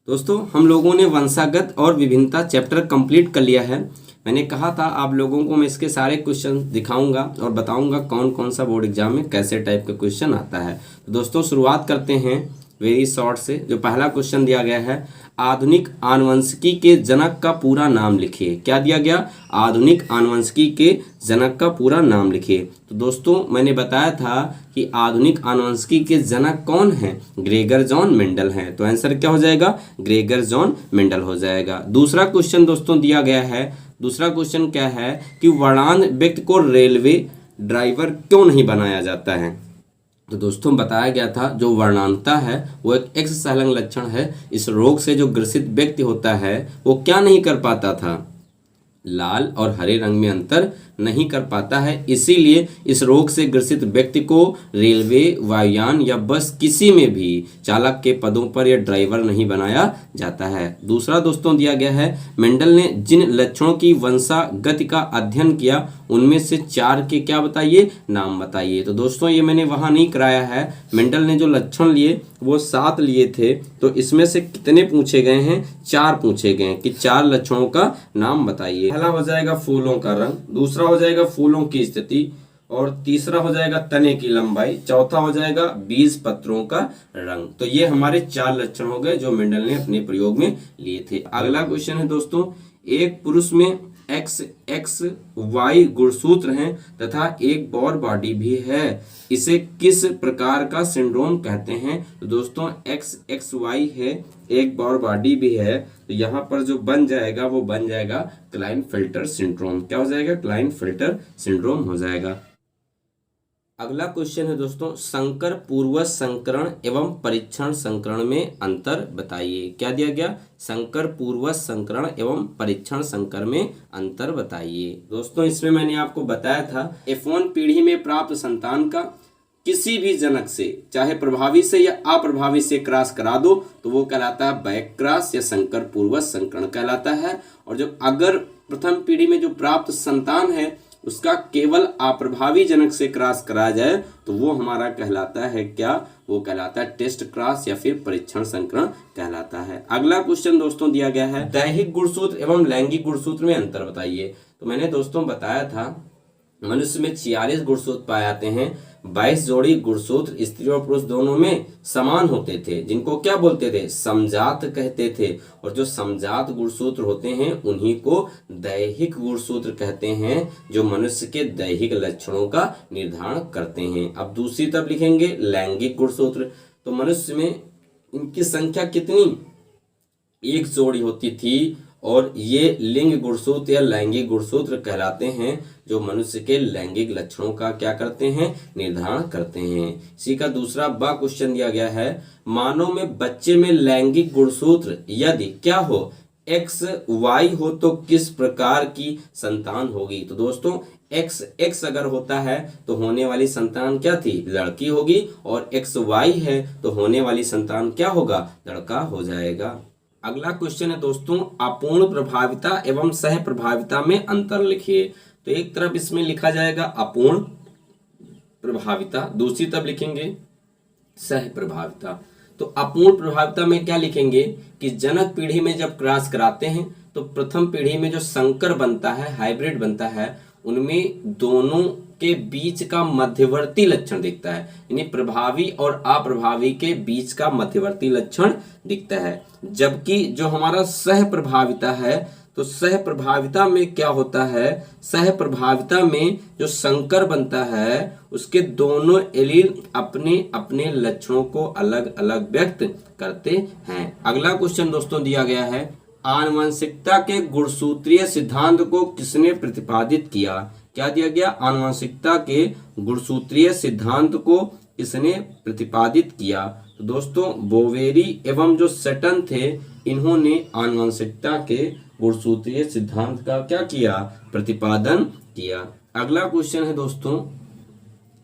दोस्तों हम लोगों ने वंशागत और विभिन्नता चैप्टर कंप्लीट कर लिया है। मैंने कहा था आप लोगों को मैं इसके सारे क्वेश्चन दिखाऊंगा और बताऊंगा कौन कौन सा बोर्ड एग्जाम में कैसे टाइप का क्वेश्चन आता है। तो दोस्तों शुरुआत करते हैं वेरी शॉर्ट से। जो पहला क्वेश्चन दिया गया है, आधुनिक आनुवंशिकी के जनक का पूरा नाम लिखिए। क्या दिया गया? आधुनिक आनुवंशिकी के जनक का पूरा नाम लिखिए। तो दोस्तों मैंने बताया था कि आधुनिक आनुवंशिकी के जनक कौन है? ग्रेगर जॉन मेंडल हैं। तो आंसर क्या हो जाएगा? ग्रेगर जॉन मेंडल हो जाएगा। दूसरा क्वेश्चन दोस्तों दिया गया है, दूसरा क्वेश्चन क्या है कि वर्णांध व्यक्ति को रेलवे ड्राइवर क्यों नहीं बनाया जाता है? तो दोस्तों बताया गया था जो वर्णांधता है वो एक एक्स संलग्न लक्षण है। इस रोग से जो ग्रसित व्यक्ति होता है वो क्या नहीं कर पाता था? लाल और हरे रंग में अंतर नहीं कर पाता है। इसीलिए इस रोग से ग्रसित व्यक्ति को रेलवे, वायुयान या बस किसी में भी चालक के पदों पर या ड्राइवर नहीं बनाया जाता है। दूसरा दोस्तों दिया गया है, मेंडल ने जिन लक्षणों की वंशागति का अध्ययन किया उनमें से 4 के क्या बताइए? नाम बताइए। तो दोस्तों ये मैंने वहां नहीं कराया है। मेंडल ने जो लक्षण लिए वो 7 लिए थे, तो इसमें से कितने पूछे गए हैं? 4 पूछे गए हैं कि 4 लक्षणों का नाम बताइए। पहला हो जाएगा फूलों का रंग, दूसरा हो जाएगा फूलों की स्थिति, और तीसरा हो जाएगा तने की लंबाई, चौथा हो जाएगा बीज पत्रों का रंग। तो ये हमारे 4 लक्षण हो गए जो मेंडल ने अपने प्रयोग में लिए थे। अगला क्वेश्चन है दोस्तों, एक पुरुष में XXY गुणसूत्र हैं तथा एक बॉर बॉडी भी है, इसे किस प्रकार का सिंड्रोम कहते हैं? तो दोस्तों XXY है, एक बॉर बॉडी भी है, तो यहाँ पर जो बन जाएगा वो बन जाएगा क्लाइनफेल्टर सिंड्रोम। क्या हो जाएगा? क्लाइनफेल्टर सिंड्रोम हो जाएगा। अगला क्वेश्चन है दोस्तों, संकर पूर्वज संकरण एवं परीक्षण संकरण में अंतर बताइए। क्या दिया गया? संकर पूर्वज संकरण एवं परीक्षण संकर में अंतर बताइए। दोस्तों इसमें मैंने आपको बताया था F1 पीढ़ी में प्राप्त संतान का किसी भी जनक से चाहे प्रभावी से या अप्रभावी से क्रॉस करा दो तो वो कहलाता है बैक क्रॉस या संकर पूर्वज संकरण कहलाता है। और जब अगर प्रथम पीढ़ी में जो प्राप्त संतान है उसका केवल अप्रभावी जनक से क्रॉस कराया जाए तो वो हमारा कहलाता है क्या? वो कहलाता है टेस्ट क्रॉस या फिर परीक्षण संकरण कहलाता है। अगला क्वेश्चन दोस्तों दिया गया है, दैहिक गुणसूत्र एवं लैंगिक गुणसूत्र में अंतर बताइए। तो मैंने दोस्तों बताया था मनुष्य में 46 गुणसूत्र पाए जाते हैं। 22 जोड़ी गुणसूत्र स्त्री और पुरुष दोनों में समान होते थे, जिनको क्या बोलते थे? समजात कहते थे। और जो समजात गुणसूत्र होते हैं उन्हीं को दैहिक गुणसूत्र कहते हैं, जो मनुष्य के दैहिक लक्षणों का निर्धारण करते हैं। अब दूसरी तरफ लिखेंगे लैंगिक गुणसूत्र। तो मनुष्य में इनकी संख्या कितनी? 1 जोड़ी होती थी, और ये लिंग गुणसूत्र या लैंगिक गुणसूत्र कहलाते हैं, जो मनुष्य के लैंगिक लक्षणों का क्या करते हैं? निर्धारण करते हैं। इसी का दूसरा ब क्वेश्चन दिया गया है, मानव में बच्चे में लैंगिक गुणसूत्र यदि क्या हो? XY हो तो किस प्रकार की संतान होगी? तो दोस्तों XX अगर होता है तो होने वाली संतान क्या थी? लड़की होगी, और XY है तो होने वाली संतान क्या होगा? लड़का हो जाएगा। अगला क्वेश्चन है दोस्तों, अपूर्ण प्रभाविता एवं सह प्रभाविता में अंतर लिखिए। तो एक तरफ इसमें लिखा जाएगा अपूर्ण प्रभाविता, दूसरी तरफ लिखेंगे सह प्रभाविता। तो अपूर्ण प्रभाविता में क्या लिखेंगे कि जनक पीढ़ी में जब क्रॉस कराते हैं तो प्रथम पीढ़ी में जो संकर बनता है, हाइब्रिड बनता है, उनमें दोनों के बीच का मध्यवर्ती लक्षण दिखता है, यानी प्रभावी और अप्रभावी के बीच का मध्यवर्ती लक्षण दिखता है। जबकि जो हमारा सह प्रभाविता है, तो सह प्रभाविता में क्या होता है? सह प्रभाविता में जो संकर बनता है उसके दोनों एलील अपने अपने लक्षणों को अलग अलग व्यक्त करते हैं। अगला क्वेश्चन दोस्तों दिया गया है, आनुवंशिकता के गुणसूत्रीय सिद्धांत को किसने प्रतिपादित किया? क्या दिया गया? आनुवंशिकता के गुणसूत्रीय सिद्धांत को किसने प्रतिपादित किया? तो दोस्तों बोवेरी एवं जो सटन थे, इन्होंने आनुवंशिकता के गुणसूत्रीय सिद्धांत का क्या किया? प्रतिपादन किया। अगला क्वेश्चन है दोस्तों,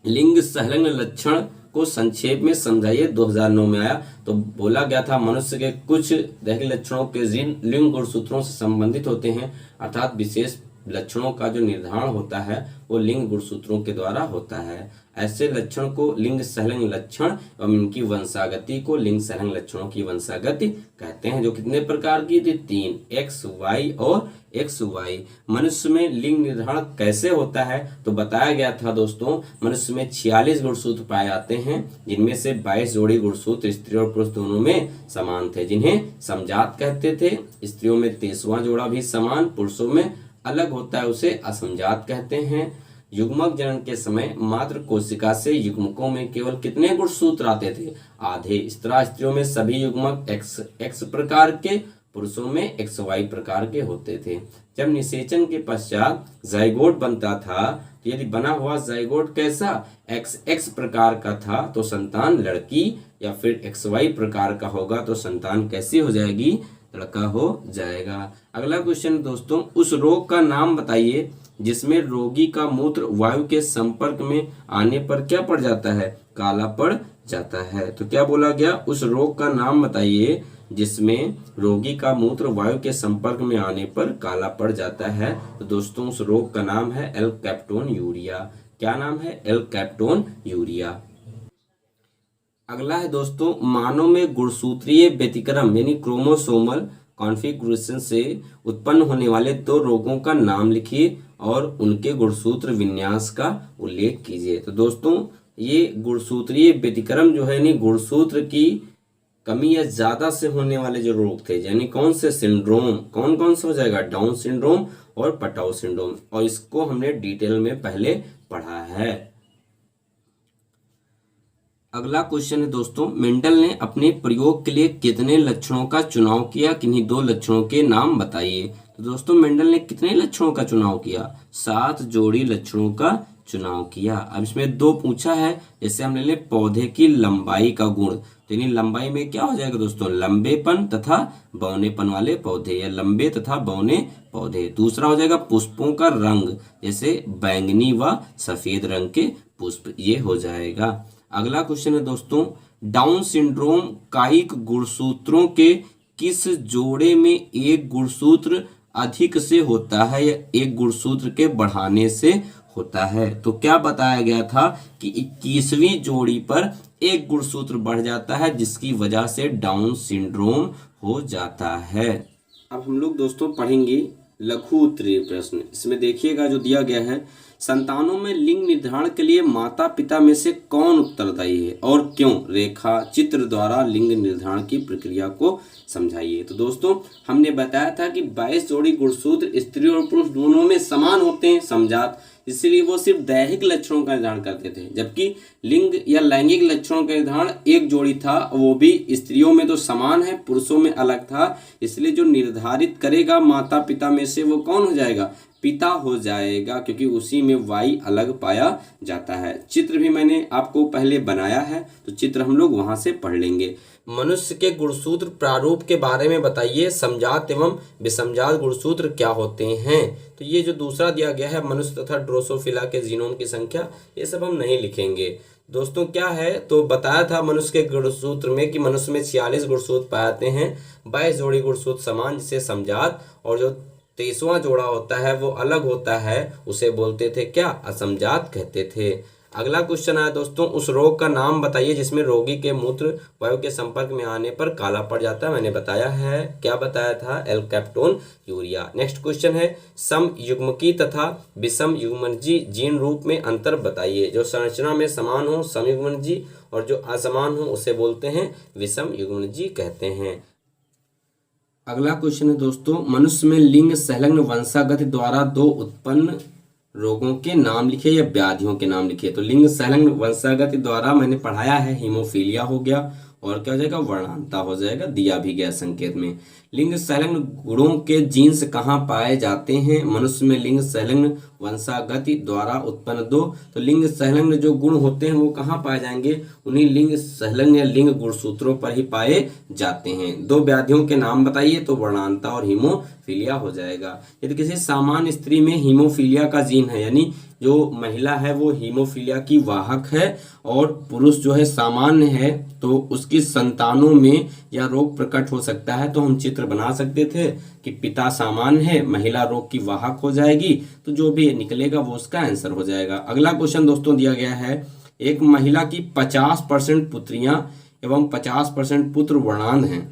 लिंग संलग्न लक्षण को संक्षेप में समझाइए। 2009 में आया, तो बोला गया था मनुष्य के कुछ दैहिक लक्षणों के जिन लिंग गुणसूत्रों से संबंधित होते हैं, अर्थात विशेष लक्षणों का जो निर्धारण होता है वो लिंग गुणसूत्रों के द्वारा होता है। ऐसे लक्षण को लिंग सहलंग लक्षण एवं इनकी वंशागति को लिंग सहलंग लक्षणों की वंशागति कहते हैं, जो कितने प्रकार की थी? 3, एक्स वाई और एक्स वाई। मनुष्य में लिंग निर्धारण कैसे होता है? तो बताया गया था दोस्तों, मनुष्य में 46 गुणसूत्र पाए जाते हैं, जिनमें से 22 जोड़ी गुणसूत्र स्त्री और पुरुष दोनों में समान थे, जिन्हें समजात कहते थे। स्त्रियों में 23वां जोड़ा भी समान, पुरुषों में अलग होता है, उसे असमजात कहते हैं। युग्मक जनन के समय मात्र कोशिका से युग्मकों में केवल कितने गुणसूत्र आते थे? आधे। इस तरह स्त्रियों में सभी युग्मक एक्स प्रकार के, पुरुषों में XY प्रकार के होते थे। जब निषेचन के पश्चात जाइगोट बनता था, तो यदि बना हुआ जाइगोट कैसा? XX प्रकार का था तो संतान लड़की, या फिर XY प्रकार का होगा तो संतान कैसी हो जाएगी? लड़का हो जाएगा। अगला क्वेश्चन दोस्तों, उस रोग का नाम बताइए जिसमें रोगी का मूत्र वायु के संपर्क में आने पर क्या पड़ जाता है? काला पड़ जाता है। तो क्या बोला गया? उस रोग का नाम बताइए जिसमें रोगी का मूत्र वायु के संपर्क में आने पर काला पड़ जाता है। तो दोस्तों उस रोग का नाम है एल्कैप्टोन्यूरिया। क्या नाम है? एल्कैप्टोन्यूरिया। अगला है दोस्तों, मानव में गुणसूत्रीय व्यतिक्रम यानी क्रोमोसोमल कॉन्फ़िगरेशन से उत्पन्न होने वाले 2 रोगों का नाम लिखिए और उनके गुणसूत्र विन्यास का उल्लेख कीजिए। तो दोस्तों ये गुणसूत्रीय व्यतिक्रम जो है यानी गुणसूत्र की कमी या ज्यादा से होने वाले जो रोग थे, यानी कौन से सिंड्रोम, कौन कौन सा हो जाएगा? डाउन सिंड्रोम और पटाउ सिंड्रोम, और इसको हमने डिटेल में पहले पढ़ा है। अगला क्वेश्चन है दोस्तों, मेंडल ने अपने प्रयोग के लिए कितने लक्षणों का चुनाव किया? किन्हीं 2 लक्षणों के नाम बताइए। तो दोस्तों मेंडल ने कितने लक्षणों का चुनाव किया? 7 जोड़ी लक्षणों का चुनाव किया। अब इसमें 2 पूछा है, जैसे हमने ले पौधे की लंबाई का गुण, तो यानी लंबाई में क्या हो जाएगा दोस्तों? लंबेपन तथा बौनेपन वाले पौधे, या लंबे तथा बौने पौधे। दूसरा हो जाएगा पुष्पों का रंग, जैसे बैंगनी व सफेद रंग के पुष्प, ये हो जाएगा। अगला क्वेश्चन है दोस्तों, डाउन सिंड्रोम कायिक गुणसूत्रों के किस जोड़े में एक गुणसूत्र अधिक से होता है या एक गुणसूत्र के बढ़ाने से होता है? तो क्या बताया गया था कि 21वीं जोड़ी पर एक गुणसूत्र बढ़ जाता है, जिसकी वजह से डाउन सिंड्रोम हो जाता है। अब हम लोग दोस्तों पढ़ेंगे लघु उत्तरीय प्रश्न। इसमें देखिएगा जो दिया गया है, संतानों में लिंग निर्धारण के लिए माता पिता में से कौन उत्तरदायी है और क्यों? रेखा चित्र द्वारा लिंग निर्धारण की प्रक्रिया को समझाइए। तो दोस्तों हमने बताया था कि 22 जोड़ी गुणसूत्र स्त्री और पुरुष दोनों में समान होते हैं, समजात, इसलिए वो सिर्फ दैहिक लक्षणों का निर्धारण करते थे, जबकि लिंग या लैंगिक लक्षणों का निर्धारण एक जोड़ी था, वो भी स्त्रियों में तो समान है, पुरुषों में अलग था। इसलिए जो निर्धारित करेगा माता पिता में से वो कौन हो जाएगा? पिता हो जाएगा, क्योंकि उसी में वाई अलग पाया जाता है। चित्र भी मैंने आपको पहले बनाया है, तो चित्र हम लोग वहां से पढ़ लेंगे। मनुष्य के गुणसूत्र प्रारूप के बारे में बताइए, समजात एवं विसमजात गुणसूत्र क्या होते हैं? तो ये जो दूसरा दिया गया है, मनुष्य तथा ड्रोसोफिला के जीनोम की संख्या, ये सब हम नहीं लिखेंगे। दोस्तों क्या है, तो बताया था मनुष्य के गुणसूत्र में कि मनुष्य में 46 गुणसूत्र पाए जाते हैं, 22 जोड़ी गुणसूत्र समान जिसे समजात, और जो 23वां जोड़ा होता है वो अलग होता है, उसे बोलते थे क्या? असमजात कहते थे। अगला क्वेश्चन है दोस्तों, उस रोग का नाम बताइए जिसमें रोगी के मूत्र वायु के संपर्क में आने पर काला पड़ जाता है। मैंने बताया है, क्या बताया था? एल्कैप्टोन्यूरिया। नेक्स्ट क्वेश्चन है, सम युग्मकी तथा विषम युग्मनजी जीन रूप में अंतर बताइए। जो संरचना में समान हो सम युग्मनजी, और जो असमान हो उसे बोलते हैं विषम युग्मनजी कहते हैं। अगला क्वेश्चन है दोस्तों, मनुष्य में लिंग संलग्न वंशागति द्वारा 2 उत्पन्न रोगों के नाम लिखे या व्याधियों के नाम लिखे। तो लिंग संलग्न वंशागति द्वारा मैंने पढ़ाया है, हीमोफीलिया हो गया, और क्या हो जाएगा? वर्णांता हो जाएगा, दिया भी गया संकेत में। लिंग संलग्न गुणों के जीन्स कहाँ पाए जाते हैं? मनुष्य में लिंग संलग्न वंशागति द्वारा उत्पन्न 2, तो लिंग संलग्न जो गुण होते हैं वो कहाँ पाए जाएंगे? उन्हीं लिंग संलग्न या लिंग गुणसूत्रों पर ही पाए जाते हैं। 2 व्याधियों के नाम बताइए, तो वर्णांता और हीमोफीलिया हो जाएगा। यदि किसी सामान्य स्त्री में हीमोफीलिया का जीन है, यानी जो महिला है वो हीमोफीलिया की वाहक है और पुरुष जो है सामान्य है, तो उसकी संतानों में यह रोग प्रकट हो सकता है। तो हम चित्र बना सकते थे कि पिता सामान्य है, महिला रोग की वाहक हो जाएगी, तो जो भी निकलेगा वो उसका आंसर हो जाएगा। अगला क्वेश्चन दोस्तों दिया गया है, एक महिला की 50% पुत्रियां एवं 50% पुत्र वर्णांध हैं,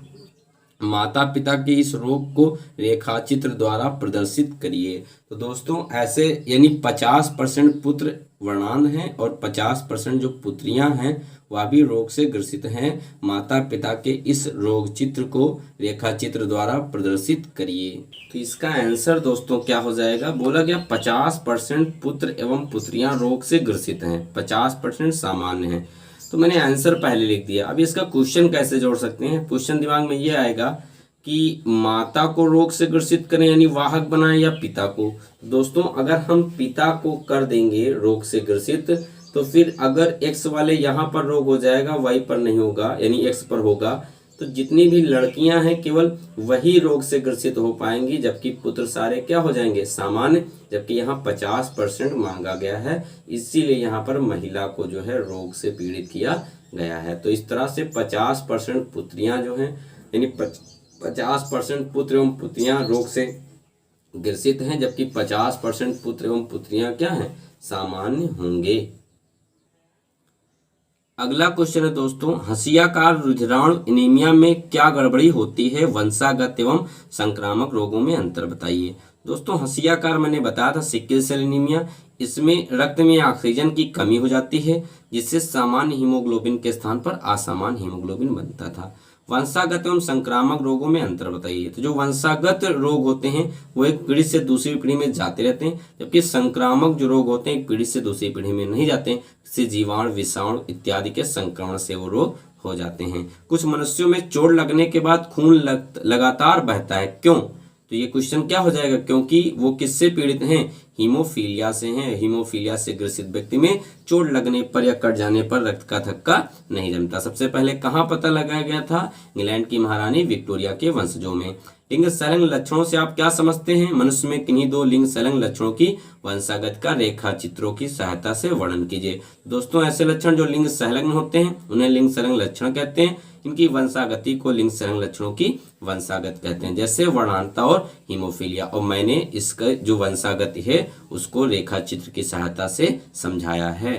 माता पिता के इस रोग को रेखा चित्र द्वारा प्रदर्शित करिए। तो दोस्तों ऐसे यानी 50% पुत्र वर्णांध हैं और 50% जो पुत्रियां हैं वह भी रोग से ग्रसित हैं। माता पिता के इस रोग चित्र को रेखा चित्र द्वारा प्रदर्शित करिए। तो इसका आंसर दोस्तों क्या हो जाएगा, बोला गया 50% पुत्र एवं पुत्रियां रोग से ग्रसित हैं, 50% सामान्य हैं। तो मैंने आंसर पहले लिख दिया। अब इसका क्वेश्चन कैसे जोड़ सकते हैं, क्वेश्चन दिमाग में ये आएगा कि माता को रोग से ग्रसित करें यानी वाहक बनाएं या पिता को। दोस्तों अगर हम पिता को कर देंगे रोग से ग्रसित, तो फिर अगर एक्स वाले यहाँ पर रोग हो जाएगा, वाई पर नहीं होगा यानी एक्स पर होगा, तो जितनी भी लड़कियां हैं केवल वही रोग से ग्रसित हो पाएंगी, जबकि पुत्र सारे क्या हो जाएंगे, सामान्य। जबकि यहाँ 50% मांगा गया है, इसीलिए यहाँ पर महिला को जो है रोग से पीड़ित किया गया है। तो इस तरह से 50% पुत्रियां जो हैं यानी 50% पुत्र एवं पुत्रियां रोग से ग्रसित हैं, जबकि 50% पुत्र एवं पुत्रियां क्या हैं, सामान्य होंगे। अगला क्वेश्चन है दोस्तों, हंसियाकार रुधिराणु एनीमिया में क्या गड़बड़ी होती है, वंशागत एवं संक्रामक रोगों में अंतर बताइए। दोस्तों हंसियाकार मैंने बताया था सिकल सेल एनीमिया, इसमें रक्त में ऑक्सीजन की कमी हो जाती है, जिससे सामान्य हीमोग्लोबिन के स्थान पर असामान्य हीमोग्लोबिन बनता था। वंशागत एवं संक्रामक रोगों में अंतर बताइए। तो जो वंशागत रोग होते हैं वो एक पीढ़ी से दूसरी पीढ़ी में जाते रहते हैं, जबकि संक्रामक जो रोग होते हैं एक पीढ़ी से दूसरी पीढ़ी में नहीं जाते हैं, इससे जीवाणु विषाणु इत्यादि के संक्रमण से वो रोग हो जाते हैं। कुछ मनुष्यों में चोट लगने के बाद खून लगातार बहता है, क्यों? तो ये क्वेश्चन क्या हो जाएगा, क्योंकि वो किससे पीड़ित हैं, हीमोफीलिया से हैं। हीमोफीलिया से ग्रसित व्यक्ति में चोट लगने पर या कट जाने पर रक्त का थक्का नहीं जमता। सबसे पहले कहाँ पता लगाया गया था, इंग्लैंड की महारानी विक्टोरिया के वंशजों में। लिंग संलग्न लक्षणों से आप क्या समझते हैं, मनुष्य में किन्हीं दो लिंग संलग्न लक्षणों की वंशागत का रेखा चित्रों की सहायता से वर्णन कीजिए। दोस्तों ऐसे लक्षण जो लिंग संलग्न होते हैं उन्हें लिंग संलग्न लक्षण कहते हैं, इनकी वंशागति को लिंग संलग्न लक्षणों की वंशागत कहते हैं, जैसे वर्णांतता और हीमोफीलिया। और मैंने इसका जो वंशागति है उसको रेखा चित्र की सहायता से समझाया है।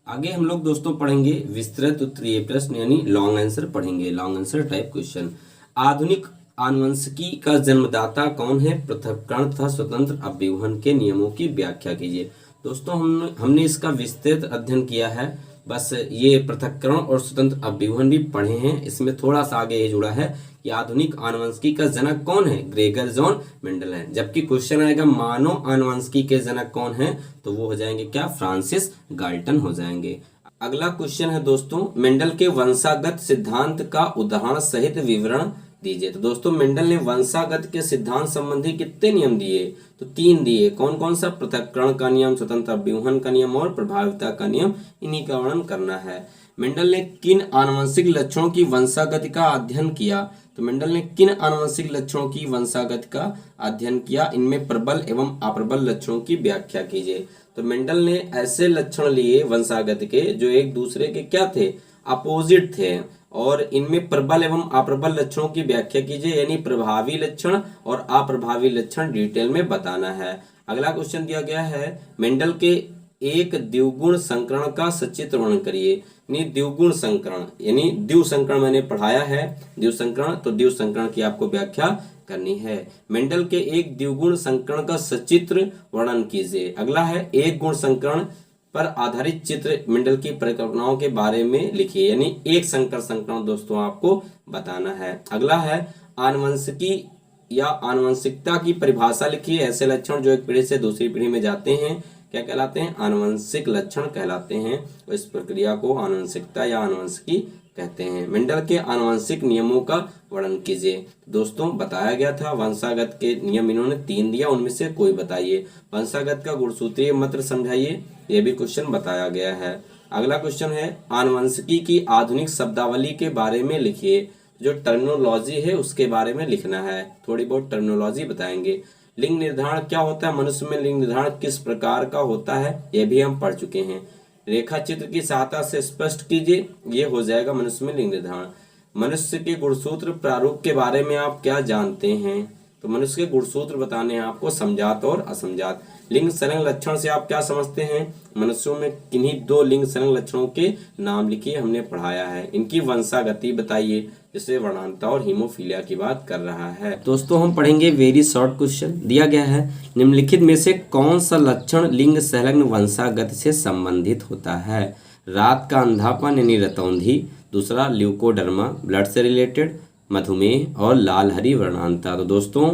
आगे हम लोग दोस्तों पढ़ेंगे विस्तृत उत्तरीय प्रश्न यानी लॉन्ग आंसर पढ़ेंगे, लॉन्ग आंसर टाइप क्वेश्चन। आधुनिक आनुवंशिकी का जन्मदाता कौन है, पृथक्करण तथा स्वतंत्र अभिवहन के नियमों की व्याख्या कीजिए। दोस्तों हमने इसका विस्तृत अध्ययन किया है, बस ये पृथक्करण और स्वतंत्र अभिवहन भी पढ़े हैं। इसमें थोड़ा सा आगे ये जुड़ा है कि आधुनिक आनुवंशिकी का जनक कौन है, ग्रेगर जॉन मेंडल है। जबकि क्वेश्चन आएगा मानव आनुवंशिकी के जनक कौन है, तो वो हो जाएंगे क्या, फ्रांसिस गाल्टन हो जाएंगे। अगला क्वेश्चन है दोस्तों, मेंडल के वंशागत सिद्धांत का उदाहरण सहित विवरण दीजिए। तो दोस्तों मेंडल ने वंशागत के सिद्धांत संबंधी कितने नियम दिए, तो 3 दिए। कौन कौन सा, पृथक्करण का नियम, स्वतंत्र अभिवहन का नियम और प्रभाविता का नियम, इन्हीं का वर्णन करना है। मेंडल ने किन आनुवंशिक लक्षणों की वंशागति का अध्ययन किया, तो मेंडल ने किन आनुवंशिक लक्षणों की वंशागति का अध्ययन किया, इनमें प्रबल एवं अप्रबल लक्षणों की व्याख्या कीजिए। तो मेंडल ने ऐसे लक्षण लिए वंशागति के जो एक दूसरे के क्या थे, अपोजिट थे, और इनमें प्रबल एवं अप्रबल लक्षणों की व्याख्या कीजिए, यानी प्रभावी लक्षण और अप्रभावी लक्षण डिटेल में बताना है। अगला क्वेश्चन दिया गया है, मेंडल के एक द्विगुण संकरण का सचित्र वर्णन करिए। यानी द्विगुण संकरण यानी द्वि संकरण मैंने पढ़ाया है, द्वि संकरण, तो द्वि संकरण की आपको व्याख्या करनी है। मेंडल के एक द्विगुण संकरण का सचित्र वर्णन कीजिए। अगला है, एक गुण संकरण पर आधारित चित्र मेंडल की परिकल्पनाओं के बारे में लिखिए, यानी एक संकर संकरण दोस्तों आपको बताना है। अगला है, आनुवंशिकी या आनुवंशिकता की परिभाषा लिखिए। ऐसे लक्षण जो एक पीढ़ी से दूसरी पीढ़ी में जाते हैं क्या कहलाते हैं, आनुवंशिक लक्षण कहलाते हैं। तो इस प्रक्रिया को आनुवंशिकता या आनुवंशिकी कहते हैं। मेंडल के आनुवंशिक नियमों का वर्णन कीजिए। दोस्तों बताया गया था वंशागत के नियम इन्होंने 3 दिया, उनमें से कोई बताइए। वंशागत का गुणसूत्रीय मंत्र समझाइए, ये भी क्वेश्चन बताया गया है। अगला क्वेश्चन है, आनुवंशिकी की आधुनिक शब्दावली के बारे में लिखिए। जो टर्मिनोलॉजी है उसके बारे में लिखना है, थोड़ी बहुत टर्मिनोलॉजी बताएंगे। लिंग निर्धारण क्या होता है, मनुष्य में लिंग निर्धारण किस प्रकार का होता है, यह भी हम पढ़ चुके हैं। रेखा चित्र की सहायता से स्पष्ट कीजिए, ये हो जाएगा मनुष्य में लिंग निर्धारण। मनुष्य के गुणसूत्र प्रारूप के बारे में आप क्या जानते हैं, तो मनुष्य के गुणसूत्र बताने हैं आपको, समजात और असमजात। लिंग संलग्न लक्षण से आप क्या समझते हैं, मनुष्यों में किन्हीं 2 लिंग संलग्न लक्षणों के नाम लिखिए, हमने पढ़ाया है। इनकी वंशागति बताइए, जैसे वर्णांता और हीमोफीलिया की बात कर रहा है। दोस्तों हम पढ़ेंगे वेरी शॉर्ट क्वेश्चन दिया गया है, निम्नलिखित में से कौन सा लक्षण लिंग संलग्न वंशागति से संबंधित होता है। रात का अंधापन यानी रतौंधी, दूसरा ल्यूकोडर्मा ब्लड से रिलेटेड, मधुमेह और लाल हरी वर्णांता। तो दोस्तों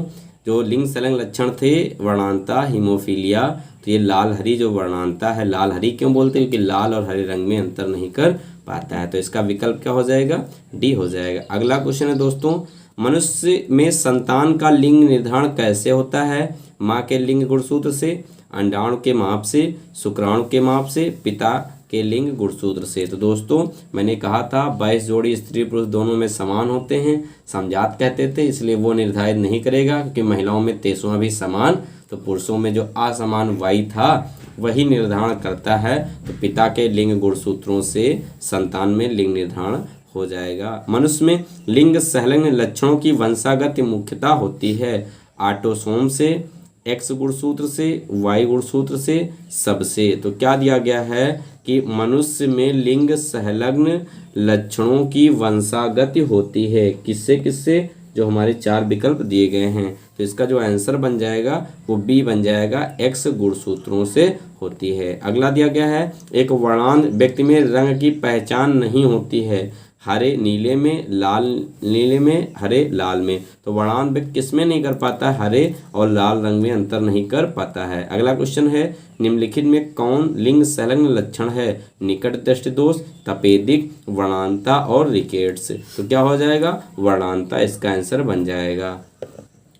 जो लिंग संलग्न लक्षण थे वर्णांता हीमोफीलिया, तो ये लाल हरी जो वर्णांता है, लाल हरी क्यों बोलते हैं, क्योंकि लाल और हरे रंग में अंतर नहीं कर पाता है, तो इसका विकल्प क्या हो जाएगा, डी हो जाएगा। अगला क्वेश्चन है दोस्तों, मनुष्य में संतान का लिंग निर्धारण कैसे होता है। माँ के लिंग गुणसूत्र से, अंडाणु के माप से, शुक्राणु के माप से, पिता के लिंग गुणसूत्र से। तो दोस्तों मैंने कहा था 22 जोड़ी स्त्री पुरुष दोनों में समान होते हैं, समजात कहते थे, इसलिए वो निर्धारित नहीं करेगा, क्योंकि महिलाओं में 23वां भी समान, तो पुरुषों में जो असमान वाई था वही निर्धारण करता है। तो पिता के लिंग गुणसूत्रों से संतान में लिंग निर्धारण हो जाएगा। मनुष्य में लिंग संलग्न लक्षणों की वंशागत मुख्यता होती है ऑटोसोम से, एक्स गुणसूत्र से, वाई गुणसूत्र से, सबसे। तो क्या दिया गया है कि मनुष्य में लिंग संलग्न लक्षणों की वंशागति होती है, किससे किससे, जो हमारे 4 विकल्प दिए गए हैं। तो इसका जो आंसर बन जाएगा वो बी बन जाएगा, एक्स गुणसूत्रों से होती है। अगला दिया गया है, एक वर्णांध व्यक्ति में रंग की पहचान नहीं होती है, हरे नीले में, लाल नीले में, हरे लाल में। तो वर्णांध व्यक्ति किसमें नहीं कर पाता है, हरे और लाल रंग में अंतर नहीं कर पाता है। अगला क्वेश्चन है, निम्नलिखित में कौन लिंग संलग्न लक्षण है, निकट दृष्टि दोष, तपेदिक, वर्णांता और रिकेट्स। तो क्या हो जाएगा, वर्णांता इसका आंसर बन जाएगा।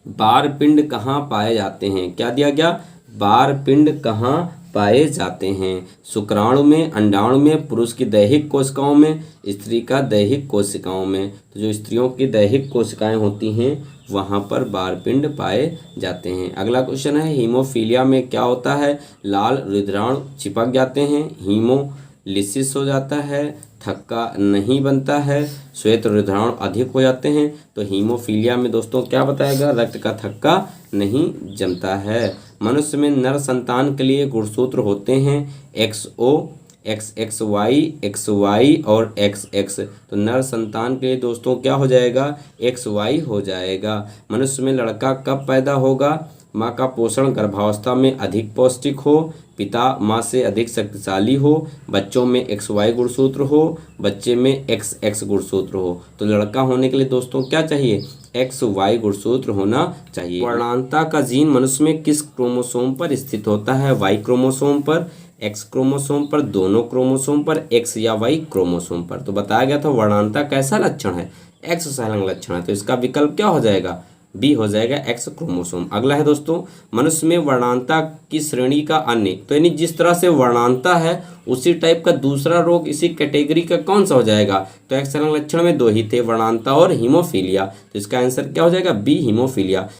बार पिंड कहाँ पाए जाते हैं, क्या दिया गया, बार पिंड कहाँ पाए जाते हैं। शुक्राणु में, अंडाणु में, पुरुष की दैहिक कोशिकाओं में, स्त्री का दैहिक कोशिकाओं में। तो जो स्त्रियों की दैहिक कोशिकाएं होती हैं वहाँ पर बार पिंड पाए जाते हैं। अगला क्वेश्चन है, हीमोफीलिया में क्या होता है, लाल रुधिराणु चिपक जाते हैं, हीमोलिसिस हो जाता है, थक्का नहीं बनता है, श्वेत रुधिराणु अधिक हो जाते हैं। तो हीमोफीलिया में दोस्तों क्या बताएगा, रक्त का थक्का नहीं जमता है। मनुष्य में नर संतान के लिए गुणसूत्र होते हैं XO, XXY, XY और XX। तो नर संतान के लिए दोस्तों क्या हो जाएगा, XY हो जाएगा। मनुष्य में लड़का कब पैदा होगा, माँ का पोषण गर्भावस्था में अधिक पौष्टिक हो, पिता माँ से अधिक शक्तिशाली हो, बच्चों में XY गुणसूत्र हो, बच्चे में XX गुणसूत्र हो। तो लड़का होने के लिए दोस्तों क्या चाहिए, XY गुणसूत्र होना चाहिए। वर्णांता का जीन मनुष्य में किस क्रोमोसोम पर स्थित होता है, Y क्रोमोसोम पर, X क्रोमोसोम पर, दोनों क्रोमोसोम पर, X या Y क्रोमोसोम पर। तो बताया गया था वर्णांता कैसा लक्षण है, X संलग्न लक्षण है। तो इसका विकल्प क्या हो जाएगा, बी हो जाएगा, X क्रोमोसोम। अगला है दोस्तों, मनुष्य में वर्णांता की श्रेणी का अन्य, तो यानी जिस तरह से वर्णांता है उसी टाइप का दूसरा रोग इसी कैटेगरी का कौन सा हो जाएगा। तो X संलग्न लक्षण में 2 ही थे, वर्णांता और हीमोफीलिया। तो इसका आंसर क्या हो जाएगा, बी हीमोफीलिया।